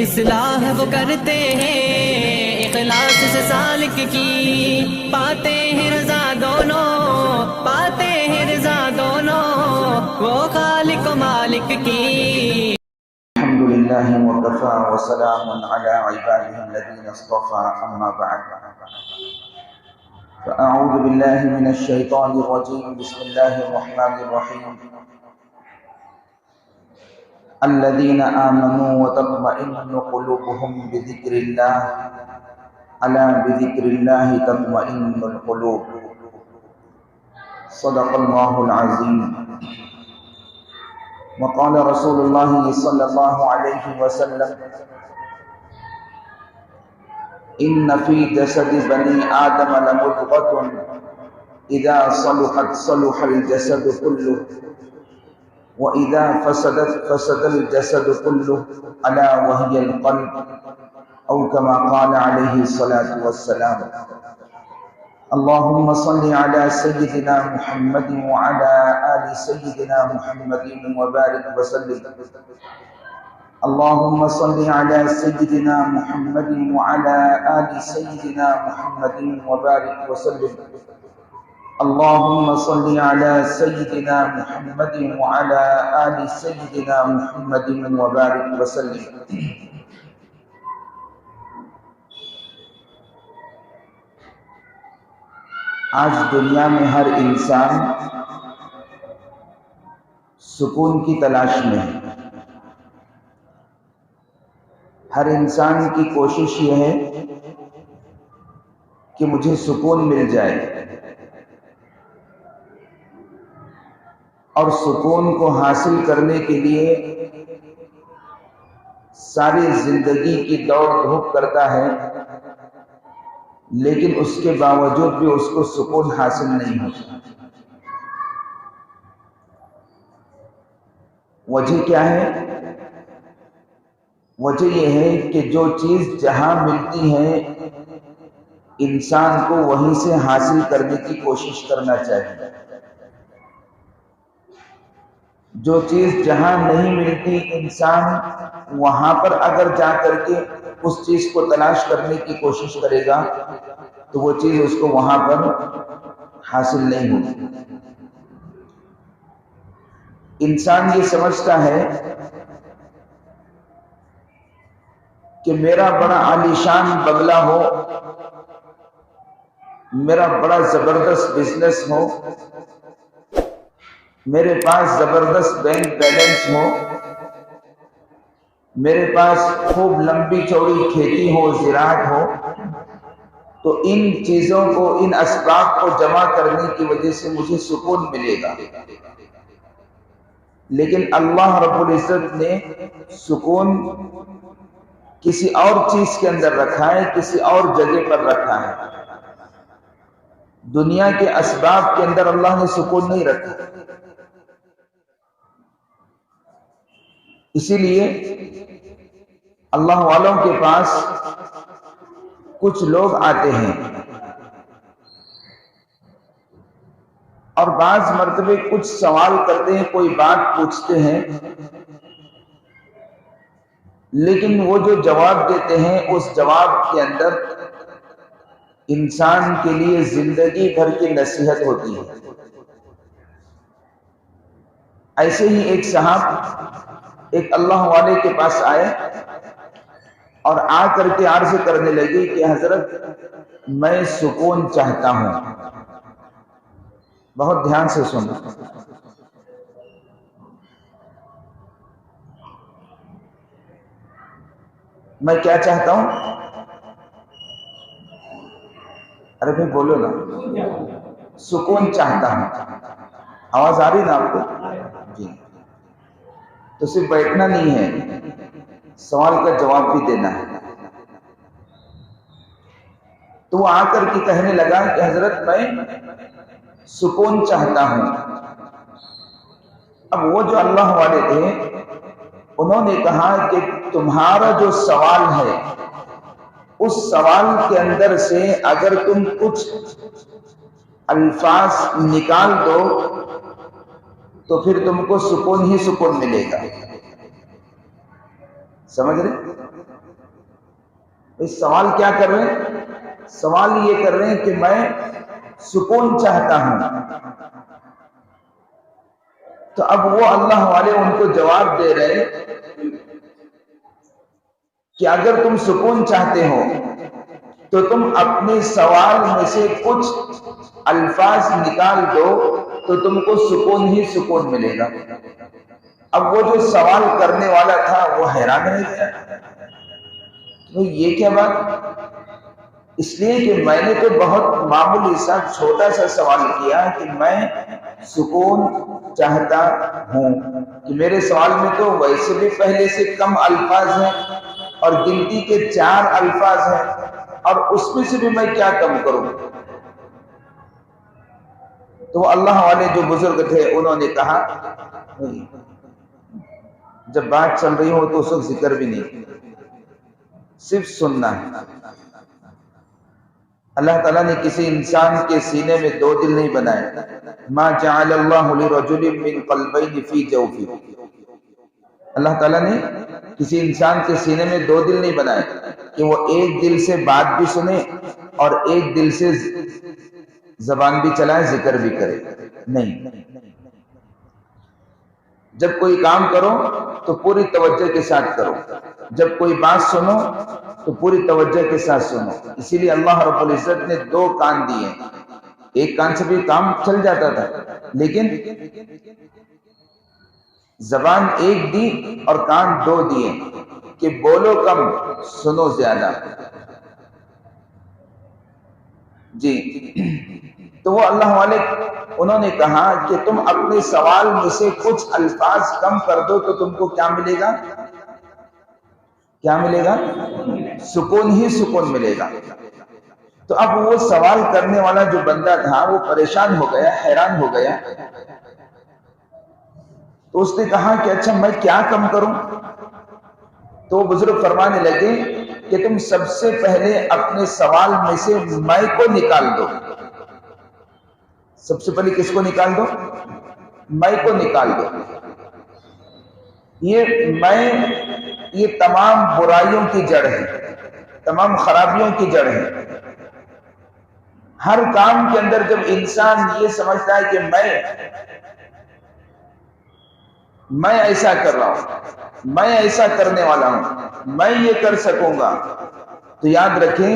اصلاح وہ کرتے ہیں اخلاص سے سالک کی، پاتے ہیں رضا دونوں، پاتے ہیں رضا دونوں وہ خالق و مالک کی۔ الحمد لله وكفى وسلام على عباده الذين اصطفى، أما بعد فأعوذ بالله من الشيطان الرجيم، بسم الله الرحمن الرحيم. الذين آمنوا وتطمئن قلوبهم بذكر الله، ألا بذكر الله تطمئن القلوب. صدق الله العظيم. وقال رسول الله صلى الله عليه وسلم: إن في جسد بني آدم لمضغة إذا صلحت صلح الجسد كله وإذا فسدت فسد الجسد كله ألا وهي القلب، أو كما قال عليه الصلاة والسلام. اللهم صل على سيدنا محمد وعلى آل سيدنا محمد وبارك وسلم. اللهم صل على سيدنا محمد وعلى آل سيدنا محمد وبارك وسلم. اللهم صل على سيدنا محمد وعلى آل سيدنا محمد وبارك وسلم. آج دنیا میں ہر انسان سکون کی تلاش میں ہے. ہر انسان کی کوشش یہ ہے کہ مجھے سکون مل جائے، اور سکون کو حاصل کرنے کے لیے ساری زندگی کی دوڑ دھوپ کرتا ہے، لیکن اس کے باوجود بھی اس کو سکون حاصل نہیں ہوتا. وجہ کیا ہے؟ وجہ یہ ہے کہ جو چیز جہاں ملتی ہے انسان کو وہیں سے حاصل کرنے کی کوشش کرنا چاہیے. جو چیز جہاں نہیں ملتی انسان وہاں پر اگر جا کر کے اس چیز کو تلاش کرنے کی کوشش کرے گا تو وہ چیز اس کو وہاں پر حاصل نہیں ہوگی. انسان یہ سمجھتا ہے کہ میرا بڑا عالیشان بنگلہ ہو، میرا بڑا زبردست بزنس ہو، میرے پاس زبردست بینک بیلنس ہو، میرے پاس خوب لمبی چوڑی کھیتی ہو، زراعت ہو، تو ان چیزوں کو، ان اسباب کو جمع کرنے کی وجہ سے مجھے سکون ملے گا. لیکن اللہ رب العزت نے سکون کسی اور چیز کے اندر رکھا ہے، کسی اور جگہ پر رکھا ہے. دنیا کے اسباب کے اندر اللہ نے سکون نہیں رکھا. اسی لیے اللہ والوں کے پاس کچھ لوگ آتے ہیں اور بعض مرتبہ کچھ سوال کرتے ہیں، کوئی بات پوچھتے ہیں، لیکن وہ جو جواب دیتے ہیں اس جواب کے اندر انسان کے لیے زندگی بھر کی نصیحت ہوتی ہے. ایسے ہی ایک صاحب ایک اللہ والے کے پاس آئے اور آ کر کے عرض کرنے لگے کہ حضرت میں سکون چاہتا ہوں. بہت دھیان سے سنو. میں کیا چاہتا ہوں؟ ارے بھائی بولو نا. سکون چاہتا ہوں. آواز آ رہی نا آپ کو؟ جی. تو صرف بیٹھنا نہیں ہے، سوال کا جواب بھی دینا ہے. تو وہ آ کر کے کہنے لگا کہ حضرت میں سکون چاہتا ہوں. اب وہ جو اللہ والے تھے انہوں نے کہا کہ تمہارا جو سوال ہے اس سوال کے اندر سے اگر تم کچھ الفاظ نکال دو تو پھر تم کو سکون ہی سکون ملے گا. سمجھ رہے؟ اس سوال کیا کر رہے ہیں؟ سوال یہ کر رہے ہیں کہ میں سکون چاہتا ہوں. تو اب وہ اللہ والے ان کو جواب دے رہے کہ اگر تم سکون چاہتے ہو تو تم اپنے سوال میں سے کچھ الفاظ نکال دو تو تم کو سکون ہی سکون ملے گا. اب وہ جو سوال کرنے والا تھا وہ حیران رہ گیا. تو یہ کیا بات؟ اس لیے کہ میں نے تو بہت معمولی سا چھوٹا سا سوال کیا کہ میں سکون چاہتا ہوں، کہ میرے سوال میں تو ویسے بھی پہلے سے کم الفاظ ہیں اور گنتی کے 4 الفاظ ہیں، اور اس میں سے بھی میں کیا کم کروں. تو اللہ والے جو بزرگ تھے انہوں نے کہا جب بات چل رہی ہو تو اس وقت ذکر بھی نہیں، صرف سننا ہے. اللہ تعالیٰ نے کسی انسان کے سینے میں 2 دل نہیں بنائے. ما جعل اللہ لرجل من قلبین فی جوفہ. اللہ تعالیٰ نے کسی انسان کے سینے میں 2 دل نہیں بنائے کہ وہ ایک دل سے بات بھی سنے اور ایک دل سے زبان بھی چلائے، ذکر بھی کرے. نہیں، جب کوئی کام کرو تو پوری توجہ کے ساتھ کرو، جب کوئی بات سنو تو پوری توجہ کے ساتھ سنو. اسی لیے اللہ رب العزت نے 2 کان دیے. ایک کان سے بھی کام چل جاتا تھا، لیکن زبان ایک دی اور کان 2 دیے کہ بولو کم سنو زیادہ. جی، تو وہ اللہ والے انہوں نے کہا کہ تم اپنے سوال میں سے کچھ الفاظ کم کر دو تو تم کو کیا ملے گا؟ کیا ملے گا؟ سکون ہی سکون ملے گا. تو اب وہ سوال کرنے والا جو بندہ تھا وہ پریشان ہو گیا، حیران ہو گیا. تو اس نے کہا کہ اچھا میں کیا کم کروں؟ تو بزرگ فرمانے لگے کہ تم سب سے پہلے اپنے سوال میں سے میں کو نکال دو. سب سے پہلے کس کو نکال دو؟ میں کو نکال دو. یہ تمام برائیوں کی جڑ ہے، تمام خرابیوں کی جڑ ہے. ہر کام کے اندر جب انسان یہ سمجھتا ہے کہ میں ایسا کر رہا ہوں، میں ایسا کرنے والا ہوں، میں یہ کر سکوں گا، تو یاد رکھیں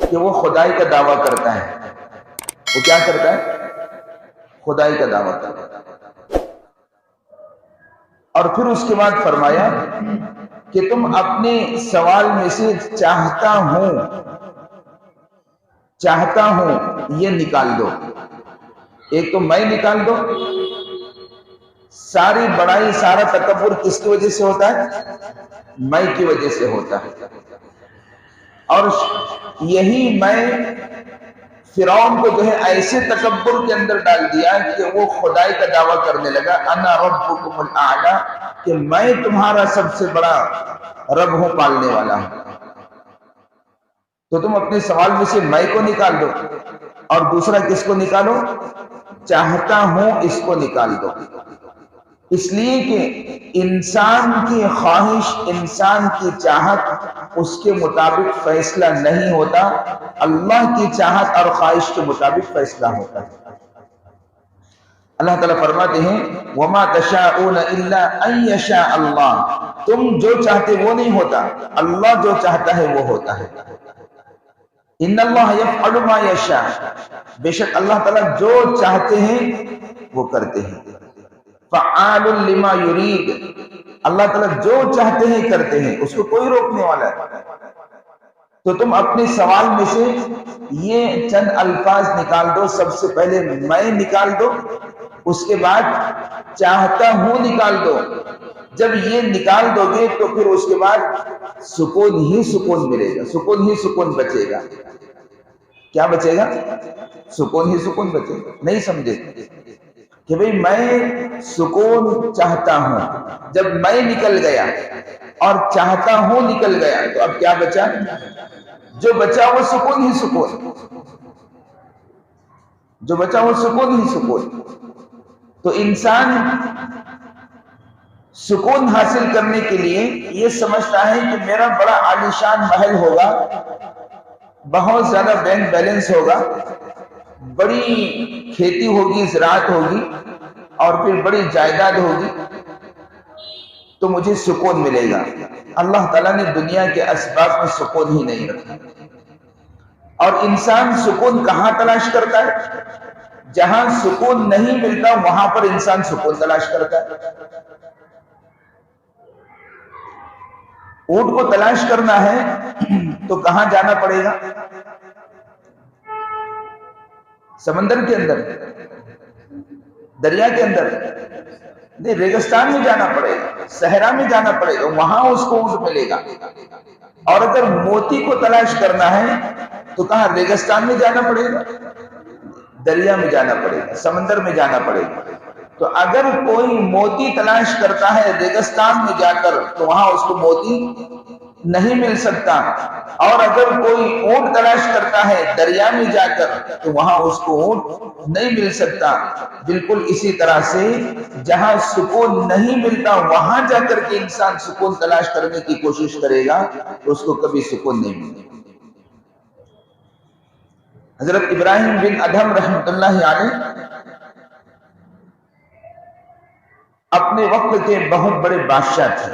کہ وہ خدائی کا دعویٰ کرتا ہے. وہ کیا کرتا ہے؟ خدائی کا دعویٰ کرتا ہے. اور پھر اس کے بعد فرمایا کہ تم اپنے سوال میں سے چاہتا ہوں یہ نکال دو. ایک تو میں نکال دو. ساری بڑائی، سارا تکبر کس کی وجہ سے ہوتا ہے؟ میں کی وجہ سے ہوتا ہے. اور یہی میں فرعون کو جو ہے ایسے تکبر کے اندر ڈال دیا کہ وہ خدائی کا دعویٰ کرنے لگا، انا ربکم الاعلی، کہ میں تمہارا سب سے بڑا رب ہوں، پالنے والا ہوں. تو تم اپنے سوال میں سے میں کو نکال دو، اور دوسرا کس کو نکالو؟ چاہتا ہوں اس کو نکال دو. اس لیے کہ انسان کی خواہش، انسان کی چاہت اس کے مطابق فیصلہ نہیں ہوتا، اللہ کی چاہت اور خواہش کے مطابق فیصلہ ہوتا ہے. اللہ تعالیٰ فرماتے ہیں وَمَا تَشَاءُونَ إِلَّا أَن يَشَاءَ اللَّهُ. تم جو چاہتے وہ نہیں ہوتا، اللہ جو چاہتا ہے وہ ہوتا ہے. ان اللہ یفعل ما یشاء. بے شک اللہ تعالیٰ جو چاہتے ہیں وہ کرتے ہیں. فعال لما یرید. اللہ تعالیٰ جو چاہتے ہیں کرتے ہیں، اس کو کوئی روکنے والا ہے. تو تم اپنے سوال میں سے یہ چند الفاظ نکال دو. سب سے پہلے میں نکال دو، اس کے بعد چاہتا ہوں نکال دو. جب یہ نکال دو گے تو پھر اس کے بعد سکون ہی سکون ملے گا، سکون ہی سکون بچے گا. کیا بچے گا؟ سکون ہی سکون بچے گا. نہیں سمجھے کہ بھئی میں سکون چاہتا ہوں. جب میں نکل گیا اور چاہتا ہوں نکل گیا تو اب کیا بچا؟ جو بچا وہ سکون ہی سکون، جو بچا وہ سکون ہی سکون. تو انسان سکون حاصل کرنے کے لیے یہ سمجھتا ہے کہ میرا بڑا عالیشان محل ہوگا، بہت زیادہ بینک بیلنس ہوگا، بڑی کھیتی ہوگی، زراعت ہوگی اور پھر بڑی جائیداد ہوگی تو مجھے سکون ملے گا۔ اللہ تعالیٰ نے دنیا کے اسباب میں سکون ہی نہیں رکھا۔ اور انسان سکون کہاں تلاش کرتا ہے؟ جہاں سکون نہیں ملتا وہاں پر انسان سکون تلاش کرتا ہے۔ اونٹ کو تلاش کرنا ہے تو کہاں جانا پڑے گا؟ سمندر کے اندر، دریا کے اندر نہیں، ریگستان میں جانا پڑے گا، صحرا میں جانا پڑے گا، وہاں اس کو اونٹ ملے گا۔ اور اگر موتی کو تلاش کرنا ہے تو کہاں؟ ریگستان میں جانا پڑے گا، دریا میں جانا پڑے گا، سمندر میں جانا پڑے گا۔ تو اگر کوئی موتی تلاش کرتا ہے ریگستان میں جا کر تو وہاں اس کو موتی نہیں مل سکتا، اور اگر کوئی اونٹ تلاش کرتا ہے دریا میں جا کر تو وہاں اس کو اونٹ نہیں مل سکتا۔ بالکل اسی طرح سے جہاں سکون نہیں ملتا وہاں جا کر کے انسان سکون تلاش کرنے کی کوشش کرے گا تو اس کو کبھی سکون نہیں ملے گا۔ حضرت ابراہیم بن ادھم رحمۃ اللہ علیہ اپنے وقت کے بہت بڑے بادشاہ تھے،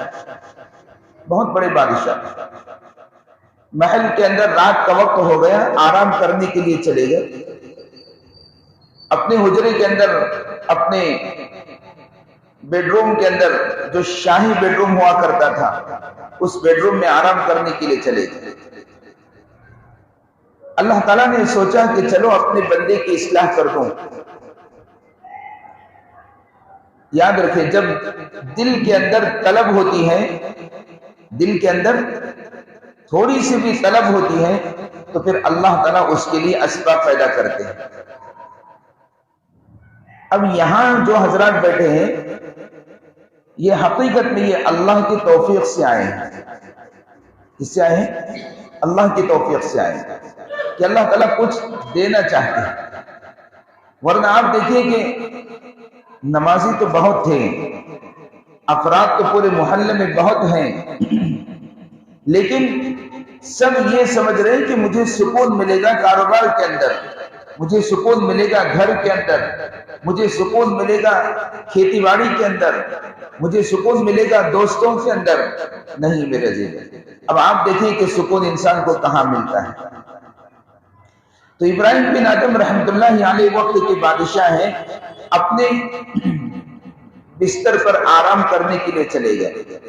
بہت بڑے بادشاہ۔ محل کے اندر رات کا وقت ہو گیا، آرام کرنے کے لیے چلے گئے، اپنے حجرے کے اندر، اپنے بیڈ روم کے اندر جو شاہی بیڈ روم ہوا کرتا تھا اس بیڈ روم میں آرام کرنے کے لیے چلے گئے۔ اللہ تعالیٰ نے سوچا کہ چلو اپنے بندے کی اصلاح کر دوں۔ یاد رکھیں، جب دل کے اندر طلب ہوتی ہے، دل کے اندر تھوڑی سی بھی طلب ہوتی ہے تو پھر اللہ تعالیٰ اس کے لیے اسباب پیدا کرتے ہیں۔ اب یہاں جو حضرات بیٹھے ہیں یہ حقیقت میں یہ اللہ کی توفیق سے آئے ہیں۔ کس سے آئے ہیں؟ اللہ کی توفیق سے آئے ہیں کہ اللہ تعالیٰ کچھ دینا چاہتے ہیں۔ ورنہ آپ دیکھیے کہ نمازی تو بہت تھے، افراد تو پورے محلے میں بہت ہیں، لیکن سب یہ سمجھ رہے ہیں کہ مجھے سکون ملے گا کاروبار کے اندر، مجھے سکون ملے گا گھر کے اندر، مجھے سکون ملے گا کھیتی باڑی کے اندر، مجھے سکون ملے گا دوستوں کے اندر۔ نہیں میرے عزیز، اب آپ دیکھیں کہ سکون انسان کو کہاں ملتا ہے۔ تو ابراہیم بن ادھم رحمۃ اللہ علیہ وقت کے بادشاہ ہیں، اپنے بستر پر آرام کرنے کے لیے چلے گئے۔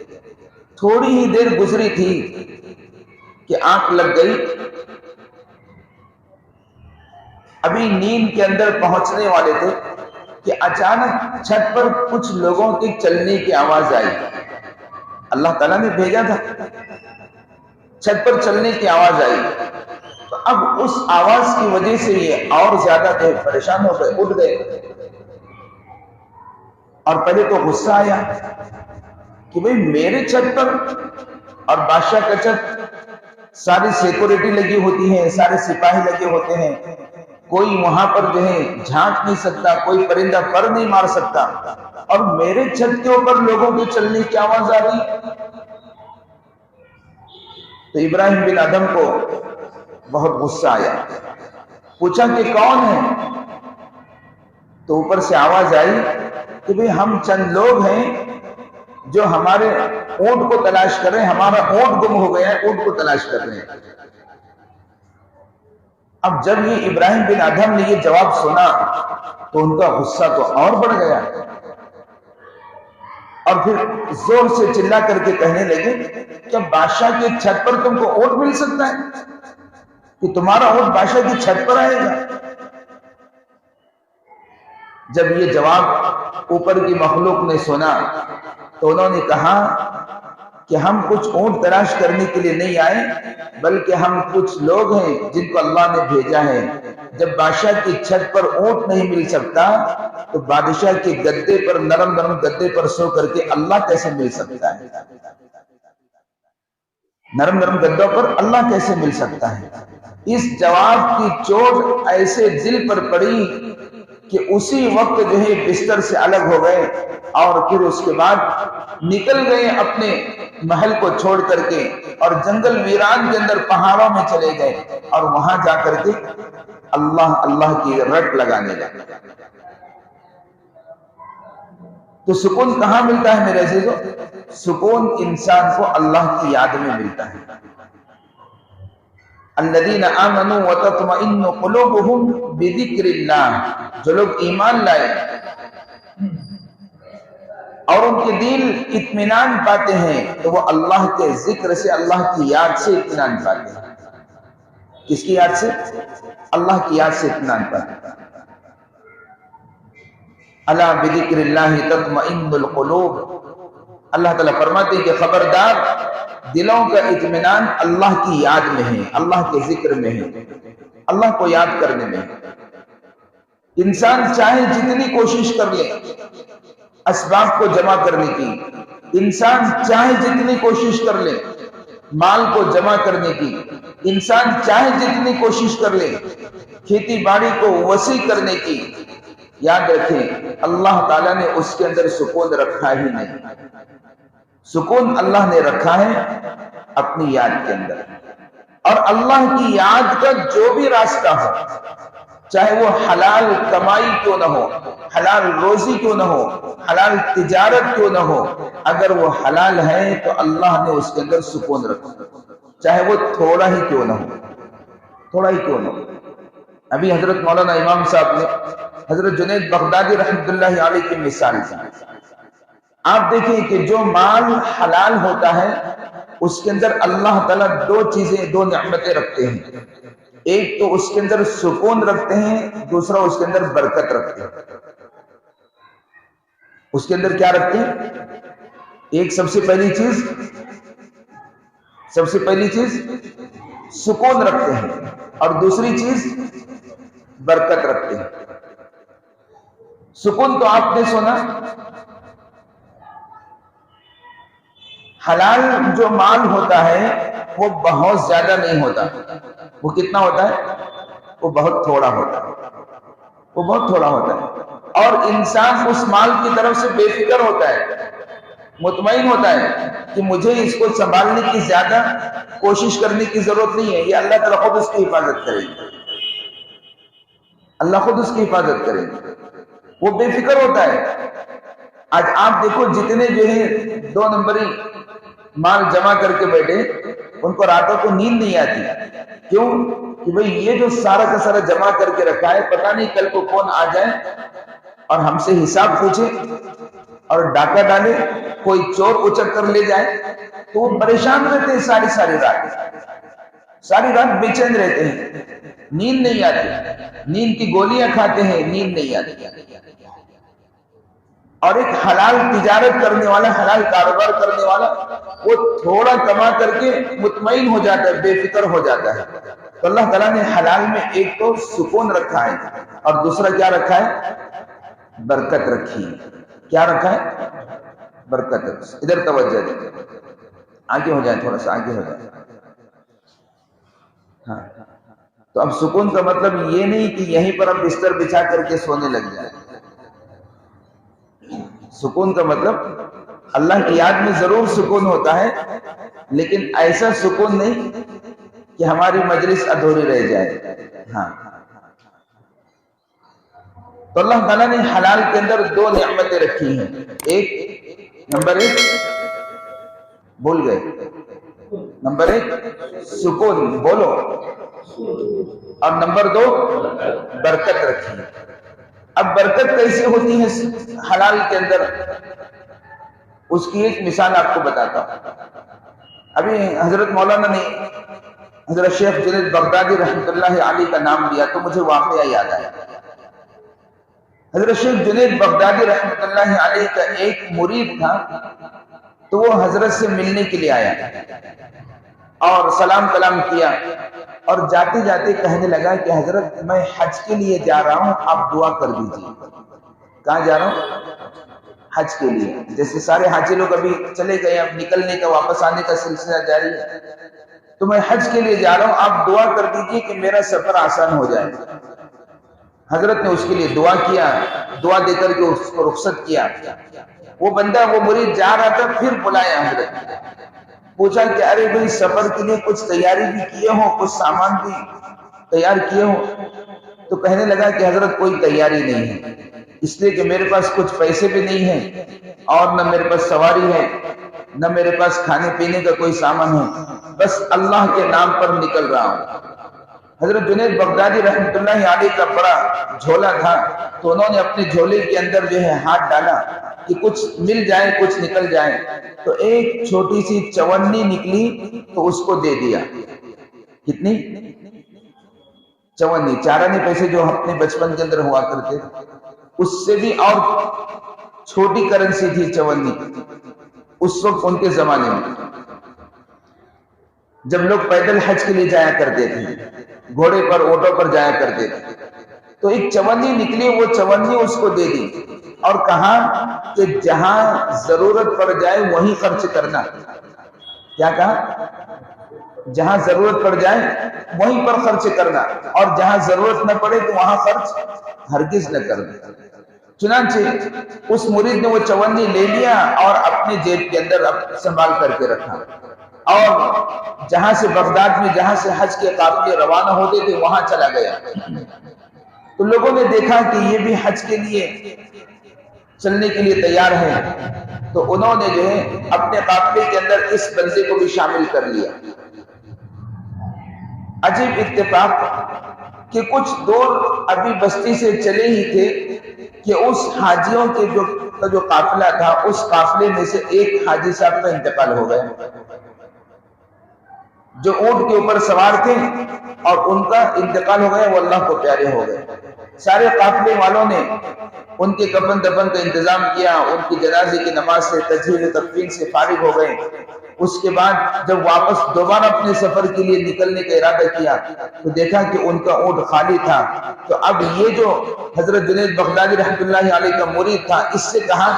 تھوڑی ہی دیر گزری تھی کہ آنکھ لگ گئی، ابھی نیند کے اندر پہنچنے والے تھے کہ اچانک چھت پر کچھ لوگوں کے چلنے کی آواز آئی۔ اللہ تعالیٰ نے بھیجا تھا، چھت پر چلنے کی آواز آئی۔ تو اب اس آواز کی وجہ سے یہ اور زیادہ پریشان ہو گئے، اٹھ گئے، اور پہلے تو غصہ آیا کہ بھئی میرے چھت پر، اور بادشاہ کا چھت ساری سیکورٹی لگی ہوتی ہے، سارے سپاہی لگے ہوتے ہیں، کوئی وہاں پر جو ہے جھانک نہیں سکتا، کوئی پرندہ پر نہیں مار سکتا، اور میرے چھت کے اوپر لوگوں کے چلنے کی آواز آ رہی۔ تو ابراہیم بن ادھم کو بہت غصہ آیا، پوچھا کہ کون ہے؟ تو اوپر سے آواز آئی کہ بھئی ہم چند لوگ ہیں جو ہمارے اونٹ کو تلاش کر رہے ہیں، ہمارا اونٹ گم ہو گیا ہے، اونٹ کو تلاش کر رہے ہیں۔ اب جب یہ ابراہیم بن ادھم نے یہ جواب سنا تو ان کا غصہ تو اور بڑھ گیا، اور پھر زور سے چلا کر کے کہنے لگے کہ بادشاہ کی چھت پر تم کو اونٹ مل سکتا ہے کہ تمہارا اونٹ بادشاہ کی چھت پر آئے گا؟ جب یہ جواب اوپر کی مخلوق نے سنا تو انہوں نے کہا کہ ہم کچھ اونٹ تلاش کرنے کے لیے نہیں آئے، بلکہ ہم کچھ لوگ ہیں جن کو اللہ نے بھیجا ہے۔ جب بادشاہ کی چھت پر اونٹ نہیں مل سکتا تو بادشاہ کے گدے پر، نرم نرم گدے پر سو کر کے اللہ کیسے مل سکتا ہے؟ نرم نرم گدوں پر اللہ کیسے مل سکتا ہے؟ اس جواب کی چوٹ ایسے دل پر پڑی کہ اسی وقت جو ہے بستر سے الگ ہو گئے اور پھر اس کے بعد نکل گئے اپنے محل کو چھوڑ کر کے اور جنگل ویران کے اندر پہاڑوں میں چلے گئے اور وہاں جا کر کے اللہ اللہ کی رٹ لگانے لگے. تو سکون کہاں ملتا ہے میرے عزیزو؟ سکون انسان کو اللہ کی یاد میں ملتا ہے. الذین آمنوا وتطمئن قلوبهم بذکر اللہ، جو لوگ ایمان لائے اور ان کے دل اطمینان پاتے ہیں تو وہ اللہ کے ذکر سے، اللہ کی یاد سے اطمینان پاتے ہیں. کس کی یاد سے؟ اللہ کی یاد سے اطمینان پاتے ہیں. الا بذکر اللہ تطمئن القلوب. اللہ تعالیٰ فرماتے ہیں کہ خبردار، دلوں کا اطمینان اللہ کی یاد میں ہے، اللہ کے ذکر میں ہے، اللہ کو یاد کرنے میں ہے. انسان چاہے جتنی کوشش کر لے اسباب کو جمع کرنے کی، انسان چاہے جتنی کوشش کر لے مال کو جمع کرنے کی، انسان چاہے جتنی کوشش کر لے کھیتی باڑی کو وسیع کرنے کی، یاد رکھیں اللہ تعالیٰ نے اس کے اندر سکون رکھا ہی نہیں. سکون اللہ نے رکھا ہے اپنی یاد کے اندر. اور اللہ کی یاد کا جو بھی راستہ ہو، چاہے وہ حلال کمائی کیوں نہ ہو، حلال روزی کیوں نہ ہو، حلال تجارت کیوں نہ ہو، اگر وہ حلال ہے تو اللہ نے اس کے اندر سکون رکھا، چاہے وہ تھوڑا ہی کیوں نہ ہو، تھوڑا ہی کیوں نہ ہو. ابھی حضرت مولانا امام صاحب نے حضرت جنید بغدادی رحمۃ اللہ علیہ کی مثال دی. آپ دیکھیں کہ جو مال حلال ہوتا ہے اس کے اندر اللہ تعالیٰ دو چیزیں، دو نعمتیں رکھتے ہیں. ایک تو اس کے اندر سکون رکھتے ہیں، دوسرا اس کے اندر برکت رکھتے ہیں. اس کے اندر کیا رکھتے ہیں؟ ایک سب سے پہلی چیز سکون رکھتے ہیں اور دوسری چیز برکت رکھتے ہیں. سکون تو آپ نے سنا، حلال جو مال ہوتا ہے وہ بہت زیادہ نہیں ہوتا. وہ کتنا ہوتا ہے؟ وہ بہت تھوڑا ہوتا ہے. وہ بہت تھوڑا ہوتا ہے اور انسان اس مال کی طرف سے بے فکر ہوتا ہے، مطمئن ہوتا ہے کہ مجھے اس کو سنبھالنے کی زیادہ کوشش کرنے کی ضرورت نہیں ہے، یہ اللہ تعالیٰ خود اس کی حفاظت کرے گی، اللہ خود اس کی حفاظت کرے گی. وہ بے فکر ہوتا ہے. آج آپ دیکھو جتنے جو ہے 2 نمبری مال جمع کر کے بیٹھے ان کو راتوں کو نیند نہیں آتی. کیوں؟ کہ بھئی یہ جو سارا کا سارا جمع کر کے رکھا ہے پتہ نہیں کل کو کون آ جائے اور ہم سے حساب پوچھے اور ڈاکہ ڈالے، کوئی چور اچک کر لے جائے. تو وہ پریشان رہتے ہیں ساری رات بے چین رہتے ہیں، نیند نہیں آتی، نیند کی گولیاں کھاتے ہیں، نیند نہیں آتی. اور ایک حلال تجارت کرنے والا، حلال کاروبار کرنے والا، وہ تھوڑا کما کر کے مطمئن ہو جاتا ہے، بے فکر ہو جاتا ہے. تو اللہ تعالیٰ نے حلال میں ایک تو سکون رکھا ہے اور دوسرا کیا رکھا ہے؟ برکت رکھی ہے. کیا رکھا ہے؟ برکت. ادھر توجہ دیں، آگے ہو جائیں، تھوڑا سا آگے ہو جائیں. ہاں، تو اب سکون کا مطلب یہ نہیں کہ یہیں پر ہم بستر بچھا کر کے سونے لگ جائیں. سکون کا مطلب اللہ کی یاد میں ضرور سکون ہوتا ہے، لیکن ایسا سکون نہیں کہ ہماری مجلس ادھوری رہ جائے. ہاں، تو اللہ تعالیٰ نے حلال کے اندر 2 نعمتیں رکھی ہیں. نمبر ایک بھول گئے، نمبر 1 سکون، بولو، اور نمبر 2 برکت رکھی. اب برکت کیسے ہوتی ہے حلال کے اندر؟ اس کی ایک مثال آپ کو بتاتا ہوں. ابھی حضرت مولانا نے حضرت شیخ جنید بغدادی رحمۃ اللہ علیہ کا نام لیا تو مجھے واقعہ یاد آیا. حضرت شیخ جنید بغدادی رحمۃ اللہ علیہ کا ایک مرید تھا، تو وہ حضرت سے ملنے کے لیے آیا اور سلام کلام کیا اور جاتے جاتے کہنے لگا کہ حضرت میں حج کے لیے جا رہا ہوں، آپ دعا کر دیجیے. کہاں جا رہا ہوں؟ حج کے لیے. جیسے سارے حاجی لوگ ابھی چلے گئے، اب نکلنے کا، واپس آنے کا سلسلہ جاری ہے، تو میں حج کے لیے جا رہا ہوں، آپ دعا کر دیجیے کہ میرا سفر آسان ہو جائے. حضرت نے اس کے لیے دعا کیا، دعا دے کر کے اس کو رخصت کیا. وہ بندہ وہ مرید جا رہا تھا، پھر بلایا حضرت، پوچھا کہ ارے بھائی سفر کے لیے کچھ تیاری بھی کیے ہو، کچھ سامان بھی تیار کیے ہو؟ تو کہنے لگا کہ حضرت کوئی تیاری نہیں ہے، اس لیے کہ میرے پاس کچھ پیسے بھی نہیں ہیں، اور نہ میرے پاس سواری ہے، نہ میرے پاس کھانے پینے کا کوئی سامان ہے، بس اللہ کے نام پر نکل رہا ہوں۔ حضرت جنید بغدادی رحمۃ اللہ علیہ کا بڑا جھولا تھا، تو انہوں نے اپنے جھولے کے اندر جو ہے ہاتھ ڈالا کہ کچھ مل جائے، کچھ نکل جائے، تو ایک چھوٹی سی چونی نکلی تو اس کو دے دیا۔ کتنی؟ چونی، چارانی پیسے جو اپنے بچپن کے اندر ہوا کرتے، اس سے بھی اور چھوٹی کرنسی تھی چونی اس وقت ان کے زمانے میں، جب لوگ پیدل حج کے لیے جایا کرتے تھے، گھوڑے پر اونٹوں پر جایا کرتے تھے، تو ایک چونی نکلی، وہ چونی اس کو دے دی اور کہا کہ جہاں ضرورت پڑ جائے وہیں خرچ کرنا۔ کیا کہا؟ جہاں ضرورت پڑ جائے وہیں پر خرچ کرنا، اور جہاں ضرورت نہ پڑے تو وہاں خرچ ہرگز نہ کرنا۔ چنانچہ اس مرید نے وہ چونی لے لیا اور اپنے جیب کے اندر سنبھال کر کے رکھا، اور جہاں سے بغداد میں جہاں سے حج کے قافلے روانہ ہوتے تھے وہاں چلا گیا۔ تو لوگوں نے دیکھا کہ یہ بھی حج کے لیے چلنے کے لیے تیار ہے، تو انہوں نے جو ہے اپنے قافلے کے اندر اس بندے کو بھی شامل کر لیا۔ عجیب اتفاق کہ کچھ دور ابھی بستی سے چلے ہی تھے کہ اس حاجیوں کے جو قافلہ تھا، اس قافلے میں سے ایک حاجی صاحب کا انتقال ہو گیا، جو اونٹ کے اوپر سوار تھے، اور ان کا انتقال ہو گیا، وہ اللہ کو پیارے ہو گئے۔ سارے قافلے والوں نے ان کے کفن دفن کا انتظام کیا، ان کی جنازے کی نماز سے، تجہیز و تکفین سے فارغ ہو گئے۔ اس کے بعد جب واپس دوبارہ اپنے سفر کے لیے نکلنے کا ارادہ کیا تو دیکھا کہ ان کا اونٹ خالی تھا۔ تو اب یہ جو حضرت جنید بغدادی رحمۃ اللہ علیہ کا مرید تھا، اس سے کہا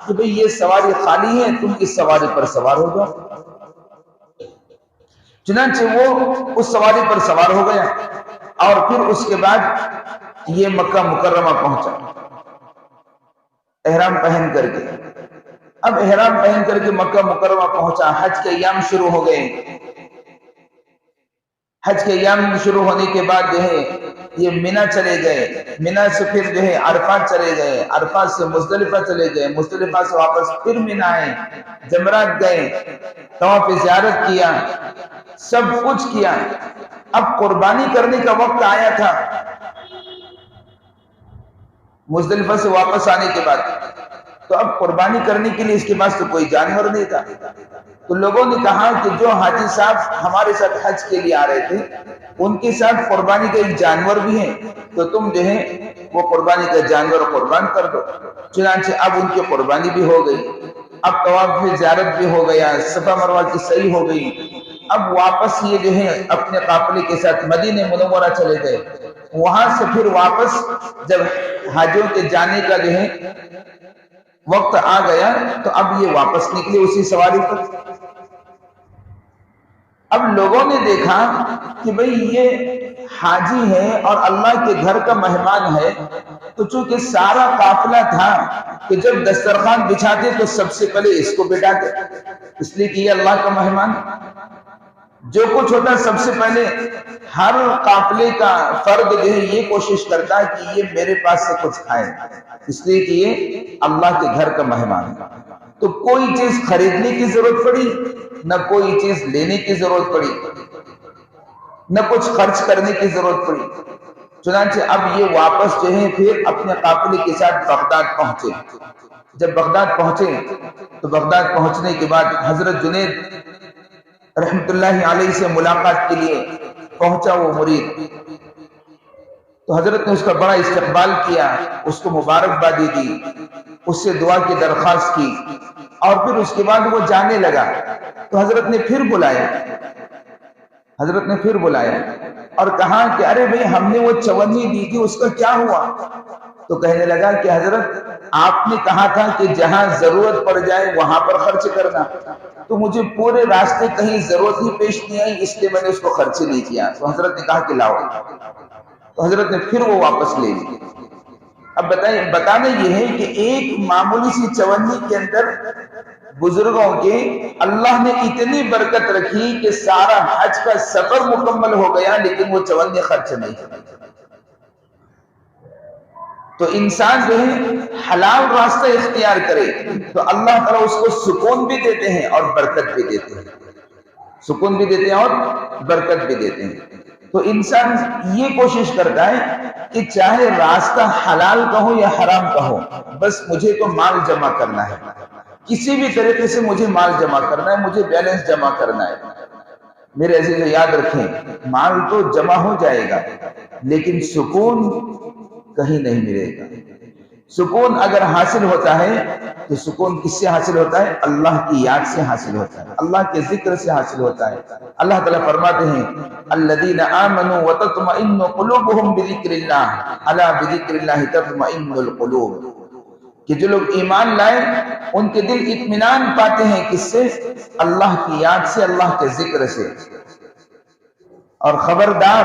کہ بھئی یہ سواری خالی ہے، تم اس سواری پر سوار ہو جاؤ۔ چنانچہ وہ اس سواری پر سوار ہو گیا، اور پھر اس کے بعد یہ مکہ مکرمہ پہنچا احرام پہن کر کے۔ اب احرام پہن کر کے مکہ مکرمہ پہنچا، حج کے ایام شروع ہو گئے۔ حج کے ایام شروع ہونے کے بعد جو ہے یہ مینا چلے گئے، مینا سے پھر جو ہے عرفات چلے گئے، عرفات سے مزدلفہ چلے گئے، مزدلفہ سے واپس پھر مینا آئے، جمرات گئے، طواف زیارت کیا، سب کچھ کیا۔ اب قربانی کرنے کا وقت آیا تھا مزدلفہ سے واپس آنے کے بعد، تو اب قربانی کرنے کے لیے اس کے پاس تو کوئی جانور نہیں تھا۔ تو لوگوں نے کہا کہ جو حاجی صاحب ہمارے ساتھ حج کے لیے آ رہے تھے، ان کے ساتھ قربانی کا ایک جانور بھی ہے، تو تم جو ہے وہ قربانی کا جانور قربان کر دو۔ چنانچہ اب ان کی قربانی بھی ہو گئی، اب طواف زیارت بھی ہو گیا، صفا مروہ کی صحیح ہو گئی۔ اب واپس یہ جو ہے اپنے قافلے کے ساتھ مدینہ منورہ چلے گئے۔ وہاں سے پھر واپس جب حاجیوں کے جانے کا جو ہے وقت آ گیا تو اب یہ واپس نکلے اسی سواری پر۔ اب لوگوں نے دیکھا کہ بھئی یہ حاجی ہے اور اللہ کے گھر کا مہمان ہے، تو چونکہ سارا قافلہ تھا کہ جب دسترخوان بچھاتے تو سب سے پہلے اس کو بٹھاتے، اس لیے کہ یہ اللہ کا مہمان۔ جو کچھ ہوتا سب سے پہلے ہر قافلے کا فرد جو ہے یہ کوشش کرتا ہے کہ یہ میرے پاس سے کچھ کھائے، اس لیے کہ یہ اللہ کے گھر کا مہمان ہے۔ تو کوئی چیز خریدنے کی ضرورت پڑی، نہ کوئی چیز لینے کی ضرورت پڑی، نہ کچھ خرچ کرنے کی ضرورت پڑی۔ چنانچہ اب یہ واپس جو ہے پھر اپنے قافلے کے ساتھ بغداد پہنچے۔ جب بغداد پہنچے تو بغداد پہنچنے کے بعد حضرت جنید رحمت اللہ علیہ سے ملاقات کے لیے پہنچا وہ مرید، تو حضرت نے اس کا بڑا استقبال کیا، اس کو مبارکبادی دی، اس سے دعا کی درخواست کی، اور پھر اس کے بعد وہ جانے لگا تو حضرت نے پھر بلایا اور کہا کہ ارے بھئی ہم نے وہ چونی دی تھی اس کا کیا ہوا؟ تو کہنے لگا کہ حضرت آپ نے کہا تھا کہ جہاں ضرورت پڑ جائے وہاں پر خرچ کرنا، تو مجھے پورے راستے کہیں ضرورت ہی پیش نہیں آئی، اس لیے میں نے اس کو خرچ نہیں کیا۔ تو حضرت نے کہا کہ لاؤ، تو حضرت نے پھر وہ واپس لے لی۔ اب بتائیں، بتانا یہ ہے کہ ایک معمولی سی چونی کے اندر بزرگوں کے اللہ نے اتنی برکت رکھی کہ سارا حج کا سفر مکمل ہو گیا لیکن وہ چونی خرچ نہیں کی۔ تو انسان جو ہے حلال راستہ اختیار کرے تو اللہ تعالیٰ اس کو سکون بھی دیتے ہیں اور برکت بھی دیتے ہیں، سکون بھی دیتے ہیں اور برکت بھی دیتے ہیں۔ تو انسان یہ کوشش کرتا ہے کہ چاہے راستہ حلال کا ہو یا حرام کا ہو، بس مجھے تو مال جمع کرنا ہے، کسی بھی طریقے سے مجھے مال جمع کرنا ہے، مجھے بیلنس جمع کرنا ہے۔ میرے عزیز یاد رکھیں، مال تو جمع ہو جائے گا لیکن سکون کہیں نہیں ملے گا۔ سکون اگر حاصل ہوتا ہے تو سکون کس سے حاصل ہوتا ہے؟ اللہ کی یاد سے حاصل ہوتا ہے، اللہ کے ذکر سے حاصل ہوتا ہے۔ اللہ تعالیٰ فرماتے ہیں الذین آمنوا وتطمئن قلوبهم بذکر اللہ الا بذکر اللہ تطمئن القلوب، کہ جو لوگ ایمان لائے ان کے دل اطمینان پاتے ہیں کس سے؟ اللہ کی یاد سے، اللہ کے ذکر سے۔ اور خبردار،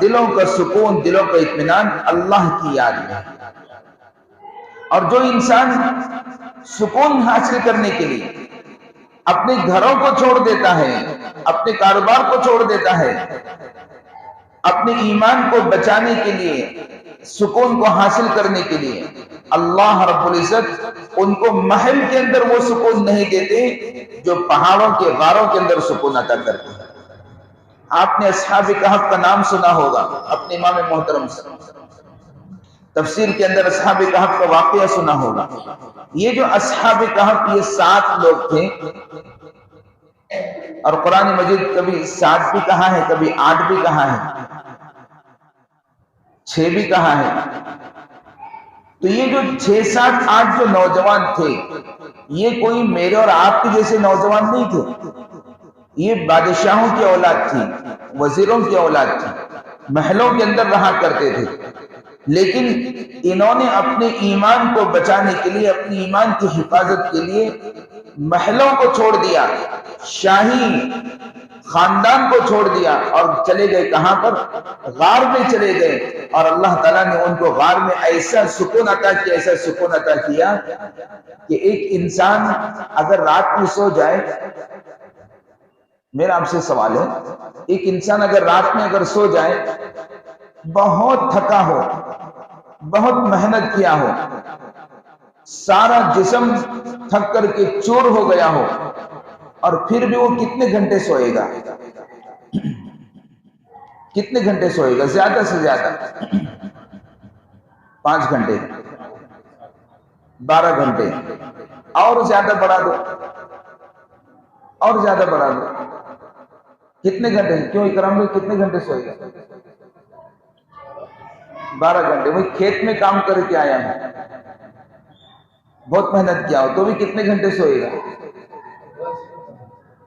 دلوں کا سکون، دلوں کا اطمینان اللہ کی یاد میں۔ اور جو انسان سکون حاصل کرنے کے لیے اپنے گھروں کو چھوڑ دیتا ہے، اپنے کاروبار کو چھوڑ دیتا ہے، اپنے ایمان کو بچانے کے لیے، سکون کو حاصل کرنے کے لیے، اللہ رب العزت ان کو محل کے اندر وہ سکون نہیں دیتے جو پہاڑوں کے غاروں کے اندر سکون عطا کرتے ہیں۔ آپ نے اصحاب کہف کا نام سنا ہوگا، اپنے امام محترم سے تفسیر کے اندر اصحاب کہف کا واقعہ سنا ہوگا۔ یہ جو اصحاب کہف، یہ 7 لوگ تھے، اور قرآن مجید کبھی 7 بھی کہا ہے، کبھی 8 بھی کہا ہے، 6 بھی کہا ہے۔ تو یہ جو 6، 7، 8 جو نوجوان تھے، یہ کوئی میرے اور آپ کے جیسے نوجوان نہیں تھے، یہ بادشاہوں کی اولاد تھی، وزیروں کی اولاد تھی، محلوں کے اندر رہا کرتے تھے، لیکن انہوں نے اپنے ایمان کو بچانے کے لیے، اپنی ایمان کی حفاظت کے لیے محلوں کو چھوڑ دیا، شاہی خاندان کو چھوڑ دیا اور چلے گئے کہاں پر؟ غار میں چلے گئے۔ اور اللہ تعالیٰ نے ان کو غار میں ایسا سکون عطا کیا، ایسا سکون عطا کیا کہ ایک انسان اگر رات میں سو جائے، میرا آپ سے سوال ہے، ایک انسان اگر رات میں اگر سو جائے، بہت تھکا ہو، بہت محنت کیا ہو، سارا جسم تھک کر کے چور ہو گیا ہو، اور پھر بھی وہ کتنے گھنٹے سوئے گا؟ کتنے گھنٹے سوئے گا؟ زیادہ سے زیادہ 5 گھنٹے، 12 گھنٹے، اور زیادہ بڑھا دو، اور زیادہ بڑھا دو، کتنے گھنٹے؟ کیوں اکرام بھائی کتنے گھنٹے سوئے گا؟ 12 گھنٹے۔ وہی کھیت میں کام کر کے آیا ہوں، بہت محنت کیا ہو تو بھی کتنے گھنٹے سوئے گا؟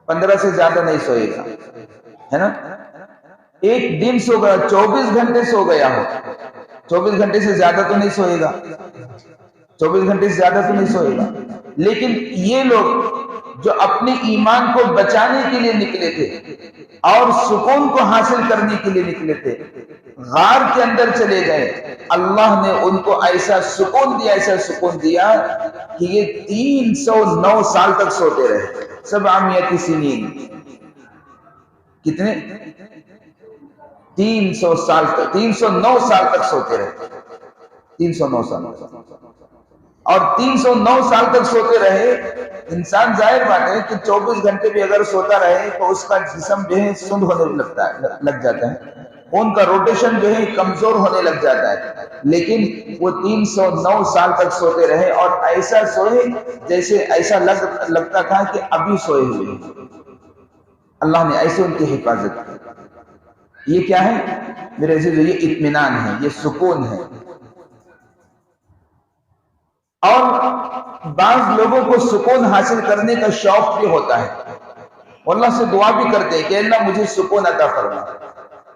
15 سے زیادہ نہیں سوئے گا، ہے نا؟ ایک دن سو گیا، 24 گھنٹے سو گیا ہو، 24 گھنٹے سے زیادہ تو نہیں سوئے گا، 24 گھنٹے سے زیادہ تو نہیں سوئے گا۔ لیکن یہ لوگ جو اپنے ایمان کو بچانے کے لیے نکلے تھے اور سکون کو حاصل کرنے کے لیے نکلے تھے، غار کے اندر چلے گئے، اللہ نے ان کو ایسا سکون دیا، ایسا سکون دیا کہ یہ 309 سال تک سوتے رہے۔ 700 سنین، کتنے؟ 300 سال تک، 309 سال تک سوتے رہے، 309 سال، اور 309 سال تک سوتے رہے۔ انسان ظاہر بات ہے کہ 24 گھنٹے بھی اگر سوتا رہے تو اس کا جسم جو ہے سند ہونے لگ جاتا ہے، خون کا روٹیشن جو ہے کمزور ہونے لگ جاتا ہے، لیکن وہ 309 سال تک سوتے رہے، اور ایسا سوئے جیسے ایسا لگتا تھا کہ ابھی سوئے ہوئے ہیں۔ اللہ نے ایسے ان کی حفاظت کی۔ یہ کیا ہے میرے عزیز؟ یہ اطمینان ہے، یہ سکون ہے۔ اور بعض لوگوں کو سکون حاصل کرنے کا شوق بھی ہوتا ہے، اللہ سے دعا بھی کرتے ہیں کہ اللہ مجھے سکون عطا فرما،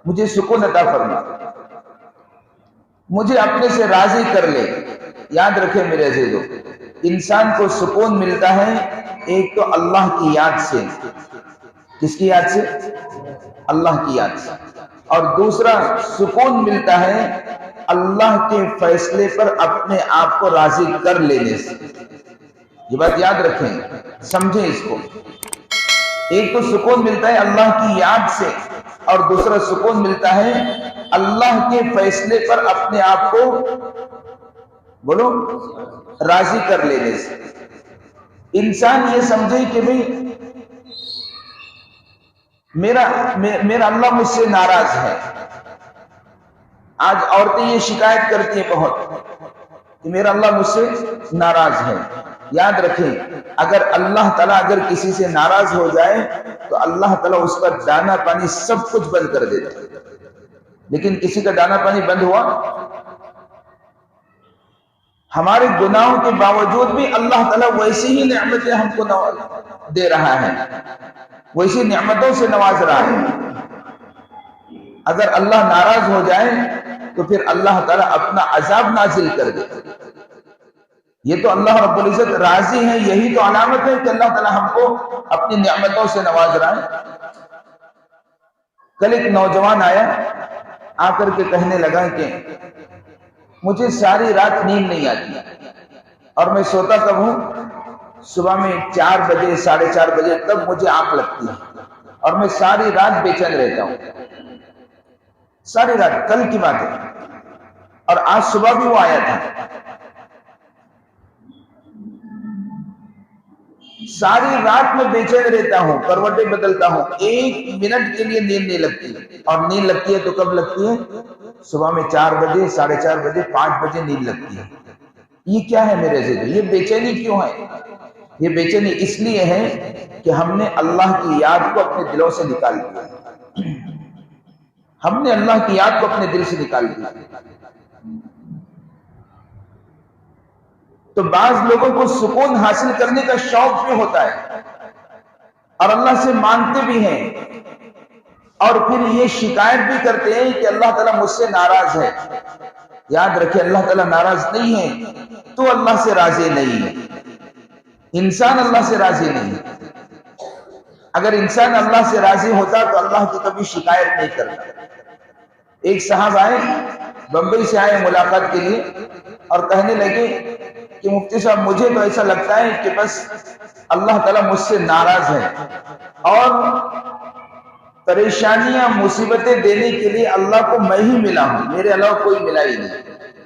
مجھے سکون عطا فرما، مجھے اپنے سے راضی کر لے۔ یاد رکھیں میرے عزیزو، انسان کو سکون ملتا ہے ایک تو اللہ کی یاد سے۔ کس کی یاد سے؟ اللہ کی یاد سے۔ اور دوسرا سکون ملتا ہے اللہ کے فیصلے پر اپنے آپ کو راضی کر لینے سے۔ یہ بات یاد رکھیں، سمجھیں اس کو۔ ایک تو سکون ملتا ہے اللہ کی یاد سے، اور دوسرا سکون ملتا ہے اللہ کے فیصلے پر اپنے آپ کو بولو راضی کر لینے سے۔ انسان یہ سمجھے کہ بھئی میرا اللہ مجھ سے ناراض ہے۔ آج عورتیں یہ شکایت کرتی ہیں بہت کہ میرا اللہ مجھ سے ناراض ہے۔ یاد رکھیں، اگر اللہ تعالیٰ اگر کسی سے ناراض ہو جائے تو اللہ تعالیٰ اس کا دانا پانی سب کچھ بند کر دیتا ہے، لیکن کسی کا دانا پانی بند ہوا؟ ہمارے گناہوں کے باوجود بھی اللہ تعالیٰ ویسی ہی نعمتیں ہم کو دے رہا ہے، ویسی نعمتوں سے نواز رہا ہے۔ اگر اللہ ناراض ہو جائے تو پھر اللہ تعالیٰ اپنا عذاب نازل کر دے۔ یہ تو اللہ رب العزت راضی ہے، یہی تو علامت ہے کہ اللہ تعالیٰ ہم کو اپنی نعمتوں سے نواز رہا ہے۔ کل ایک نوجوان آیا، آ کر کے کہنے لگا کہ مجھے ساری رات نیند نہیں آتی، اور میں سوتا کب ہوں؟ صبح میں 4 بجے 4:30 بجے تب مجھے آنکھ لگتی ہے، اور میں ساری رات بے چین رہتا ہوں، ساری رات۔ کل کی بات ہے، اور آج صبح بھی وہ آیا تھا۔ ساری رات میں بے چین رہتا ہوں، کروٹیں بدلتا ہوں، 1 منٹ کے لیے نیند نہیں لگتی، اور نیند لگتی ہے تو کب لگتی ہے؟ صبح میں 4 بجے 4:30 بجے 5 بجے نیند لگتی ہے۔ یہ کیا ہے میرے ذہن میں؟ یہ بے چینی کیوں ہے؟ یہ بے چینی اس لیے ہے کہ ہم نے اللہ کی یاد کو اپنے دلوں سے نکال دیا، ہم نے اللہ کی یاد کو اپنے دل سے نکال دیا۔ تو بعض لوگوں کو سکون حاصل کرنے کا شوق بھی ہوتا ہے، اور اللہ سے مانگتے بھی ہیں، اور پھر یہ شکایت بھی کرتے ہیں کہ اللہ تعالیٰ مجھ سے ناراض ہے۔ یاد رکھیں، اللہ تعالیٰ ناراض نہیں ہے تو اللہ سے راضی نہیں ہے، انسان اللہ سے راضی نہیں ہے۔ اگر انسان اللہ سے راضی ہوتا تو اللہ کی کبھی شکایت نہیں کرتا۔ ایک صاحب آئے، بمبئی سے آئے ملاقات کے لیے، اور کہنے لگے کہ مفتی صاحب مجھے تو ایسا لگتا ہے کہ بس اللہ تعالیٰ مجھ سے ناراض ہے، اور پریشانیاں مصیبتیں دینے کے لیے اللہ کو میں ہی ملا ہوں، میرے علاوہ کوئی ملا ہی نہیں۔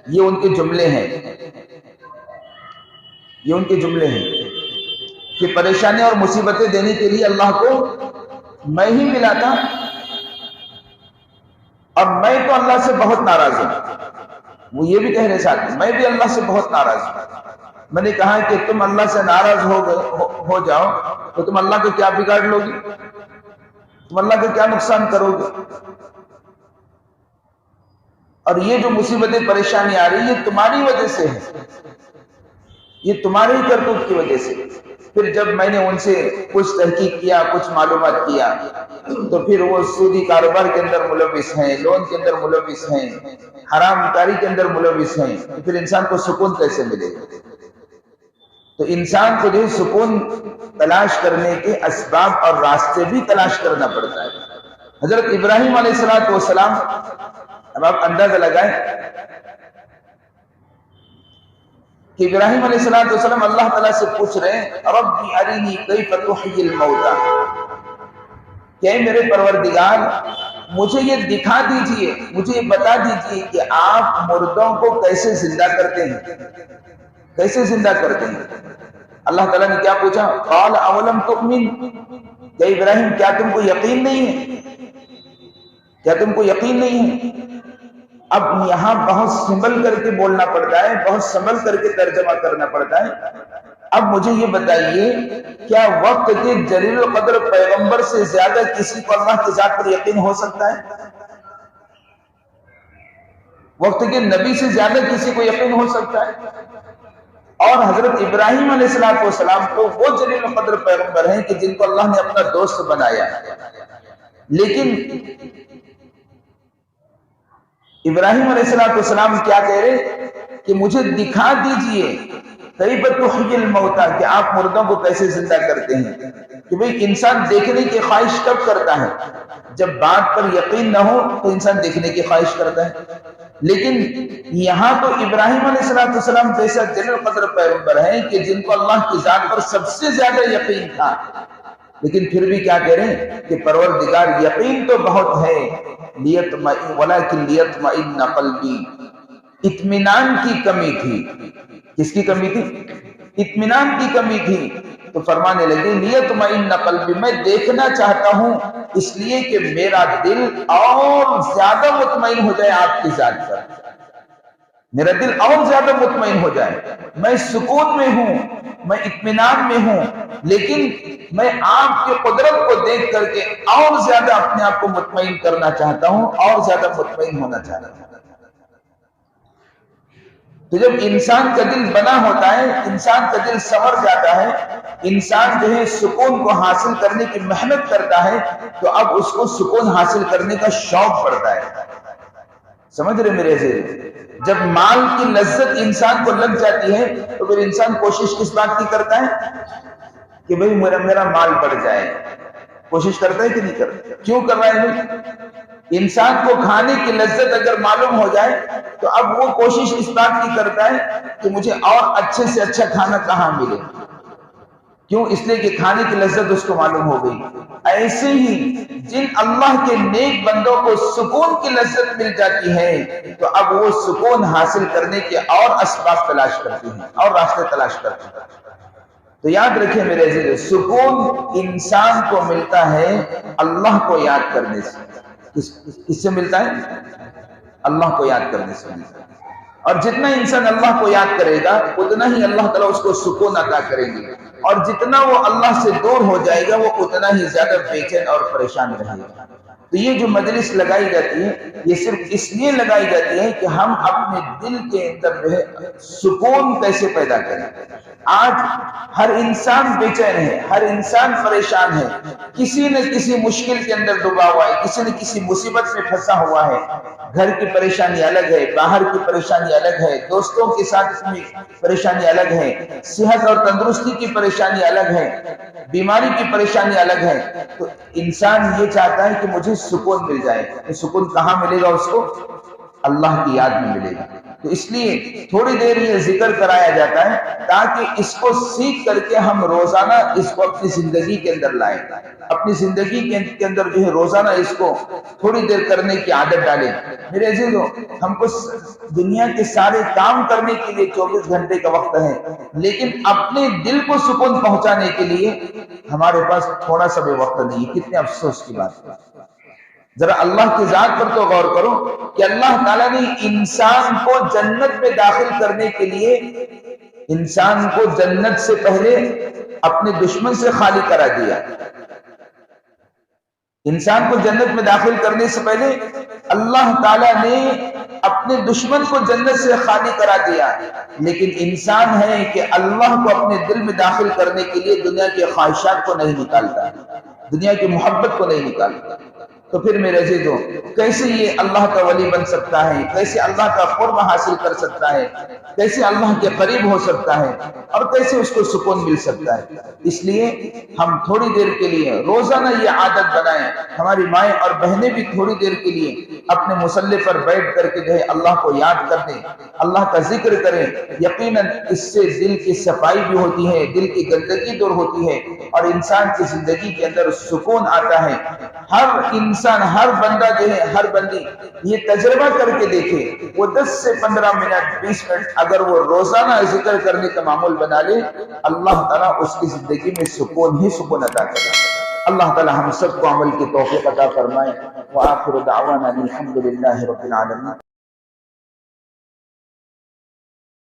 یہ ان کے جملے ہیں، یہ ان کے جملے ہیں کہ پریشانیاں اور مصیبتیں دینے کے لیے اللہ کو میں ہی ملا تھا، اور میں تو اللہ سے بہت ناراض ہوں۔ وہ یہ بھی کہہ رہے ساتھ، میں بھی اللہ سے بہت ناراض ہوں۔ میں نے کہا کہ تم اللہ سے ناراض ہو جاؤ تو تم اللہ کو کیا بگاڑ لو گے؟ تم اللہ کا کیا نقصان کرو گے؟ اور یہ جو مصیبتیں پریشانی آ رہی ہے یہ تمہاری وجہ سے ہے، یہ تمہاری ہی کرتوت کی وجہ سے۔ پھر جب میں نے ان سے کچھ تحقیق کیا، کچھ معلومات کیا، تو پھر وہ سودی کاروبار کے اندر ملوث ہیں، لون کے اندر ملوث ہیں، حرام کاری کے اندر ملوث ہیں، تو پھر انسان کو سکون کیسے ملے گا؟ تو انسان کو جو سکون تلاش کرنے کے اسباب اور راستے بھی تلاش کرنا پڑتا ہے۔ حضرت ابراہیم علیہ السلام، اب آپ اندازہ لگائیں کہ ابراہیم علیہ السلام اللہ تعالیٰ سے پوچھ رہے ہیں، ربی ارینی کیف تحیی الموتیٰ، کہ اے میرے پروردگار مجھے یہ دکھا دیجئے، مجھے یہ بتا دیجئے کہ آپ مردوں کو کیسے زندہ کرتے ہیں، کیسے زندہ کرتے ہیں؟ اللہ تعالیٰ نے کیا پوچھا؟ قال اولم تؤمن، کہ ابراہیم کیا تم کو یقین نہیں ہے؟ کیا تم کو یقین نہیں ہے؟ اب یہاں بہت سنبھل کر کے بولنا پڑتا ہے، بہت سنبھل کر کے ترجمہ کرنا پڑتا ہے۔ اب مجھے یہ بتائیے، کیا وقت کے جلیل القدر پیغمبر سے زیادہ کسی کو اللہ کی ذات پر یقین ہو سکتا ہے؟ وقت کے نبی سے زیادہ کسی کو یقین ہو سکتا ہے؟ اور حضرت ابراہیم علیہ السلام کو وہ جلیل القدر پیغمبر ہیں کہ جن کو اللہ نے اپنا دوست بنایا، لیکن ابراہیم علیہ السلام کیا کہہ رہے کہ مجھے دکھا دیجئے کیف تحیی الموتیٰ، کہ آپ مردوں کو کیسے زندہ کرتے ہیں۔ کہ بھئی انسان دیکھنے کی خواہش کب کرتا ہے؟ جب بات پر یقین نہ ہو تو انسان دیکھنے کی خواہش کرتا ہے. لیکن یہاں تو ابراہیم علیہ السلام جیسا جلیل القدر پیغمبر ہے کہ جن کو اللہ کی ذات پر سب سے زیادہ یقین تھا، لیکن پھر بھی کیا کہہ رہے ہیں کہ پروردگار یقین تو بہت ہے، ولیکن لیطمئن قلبی، اطمینان کی کمی تھی. کس کی کمی تھی؟ اطمینان کی کمی تھی. تو فرمانے لگے لیطمئن قلبی، میں دیکھنا چاہتا ہوں اس لیے کہ میرا دل اور زیادہ مطمئن ہو جائے آپ کی ذات پر، میرا دل اور زیادہ مطمئن ہو جائے. میں سکون میں ہوں، میں اطمینان میں ہوں، لیکن میں آپ کی قدرت کو دیکھ کر کے اور زیادہ اپنے آپ کو مطمئن کرنا چاہتا ہوں، اور زیادہ مطمئن ہونا چاہتا ہوں. تو جب انسان کا دل بنا ہوتا ہے، انسان کا دل سنور جاتا ہے، انسان جو ہے سکون کو حاصل کرنے کی محنت کرتا ہے، تو اب اس کو سکون حاصل کرنے کا شوق پڑتا ہے. سمجھ رہے میرے سے؟ جب مال کی لذت انسان کو لگ جاتی ہے تو پھر انسان کوشش کس بات کی کرتا ہے کہ بھئی میرا مال بڑھ جائے. کوشش کرتا ہے کہ نہیں کرتا؟ کیوں کر رہا ہے بھئی؟ انسان کو کھانے کی لذت اگر معلوم ہو جائے تو اب وہ کوشش اس بات کی کرتا ہے کہ مجھے اور اچھے سے اچھا کھانا کہاں ملے. کیوں؟ اس لیے کہ کھانے کی لذت اس کو معلوم ہو گئی. ایسے ہی جن اللہ کے نیک بندوں کو سکون کی لذت مل جاتی ہے تو اب وہ سکون حاصل کرنے کے اور اسباب تلاش کرتے ہیں اور راستے تلاش کرتے ہیں. تو یاد رکھیں میرے عزیز، سکون انسان کو ملتا ہے اللہ کو یاد کرنے سے. کس سے ملتا ہے؟ اللہ کو یاد کرنے سے ملتا ہے. اور جتنا انسان اللہ کو یاد کرے گا اتنا ہی اللہ تعالیٰ اس کو سکون عطا کریں گے، اور جتنا وہ اللہ سے دور ہو جائے گا وہ اتنا ہی زیادہ بے چین اور پریشان رہے گا. تو یہ جو مجلس لگائی جاتی ہے یہ صرف اس لیے لگائی جاتی ہے کہ ہم اپنے دل کے اندر جو ہے سکون کیسے پیدا کریں. آج ہر انسان بے چین ہے، ہر انسان پریشان ہے، کسی نہ کسی مشکل کے اندر ڈوبا ہوا ہے، کسی نہ کسی مصیبت میں پھنسا ہوا ہے. گھر کی پریشانی الگ ہے، باہر کی پریشانی الگ ہے، دوستوں کے ساتھ میں پریشانی الگ ہے، صحت اور تندرستی کی پریشانی الگ ہے، بیماری کی پریشانی الگ ہے. تو انسان یہ چاہتا ہے کہ مجھے سکون مل جائے. تو سکون کہاں ملے گا اس کو؟ اللہ کی یاد میں ملے گا. تو اس لیے تھوڑی دیر یہ ذکر کرایا جاتا ہے تاکہ اس کو سیکھ کر کے ہم روزانہ اس کو اپنی زندگی کے اندر لائیں، اپنی زندگی کے اندر جو ہے روزانہ اس کو تھوڑی دیر کرنے کی عادت ڈالیں. میرے عزیزو، ہم کو دنیا کے سارے کام کرنے کے لیے 24 گھنٹے کا وقت ہے، لیکن اپنے دل کو سکون پہنچانے کے لیے ہمارے پاس تھوڑا سا بھی وقت نہیں ہے. کتنے افسوس کی بات ہے. ذرا اللہ کی ذات پر تو غور کرو کہ اللہ تعالیٰ نے انسان کو جنت میں داخل کرنے کے لیے انسان کو جنت سے پہلے اپنے دشمن سے خالی کرا دیا. انسان کو جنت میں داخل کرنے سے پہلے اللہ تعالیٰ نے اپنے دشمن کو جنت سے خالی کرا دیا. لیکن انسان ہے کہ اللہ کو اپنے دل میں داخل کرنے کے لیے دنیا کی خواہشات کو نہیں نکالتا، دنیا کی محبت کو نہیں نکالتا. تو پھر میرے عزیزو، کیسے یہ اللہ کا ولی بن سکتا ہے؟ کیسے اللہ کا قرب حاصل کر سکتا ہے؟ کیسے اللہ کے قریب ہو سکتا ہے؟ اور کیسے اس کو سکون مل سکتا ہے؟ اس لیے ہم تھوڑی دیر کے لیے روزانہ یہ عادت بنائیں. ہماری مائیں اور بہنیں بھی تھوڑی دیر کے لیے اپنے مصلی پر بیٹھ کر کے جو ہے اللہ کو یاد کر دیں، اللہ کا ذکر کریں. یقیناً اس سے دل کی صفائی بھی ہوتی ہے، دل کی گندگی دور ہوتی ہے، اور انسان کی زندگی کے اندر سکون آتا ہے. ہر انسان، ہر بندہ جو ہے، ہر بندی یہ تجربہ کر کے دیکھے، وہ 10 سے 15 منٹ 20 منٹ اگر وہ روزانہ ذکر کرنے کا معمول بنا لے، اللہ تعالیٰ اس کی زندگی میں سکون ہی سکون عطا کرے. اللہ تعالیٰ ہم سب کو عمل کی توفیق عطا فرمائے. وآخر دعوانا الحمد للہ رب العالمین.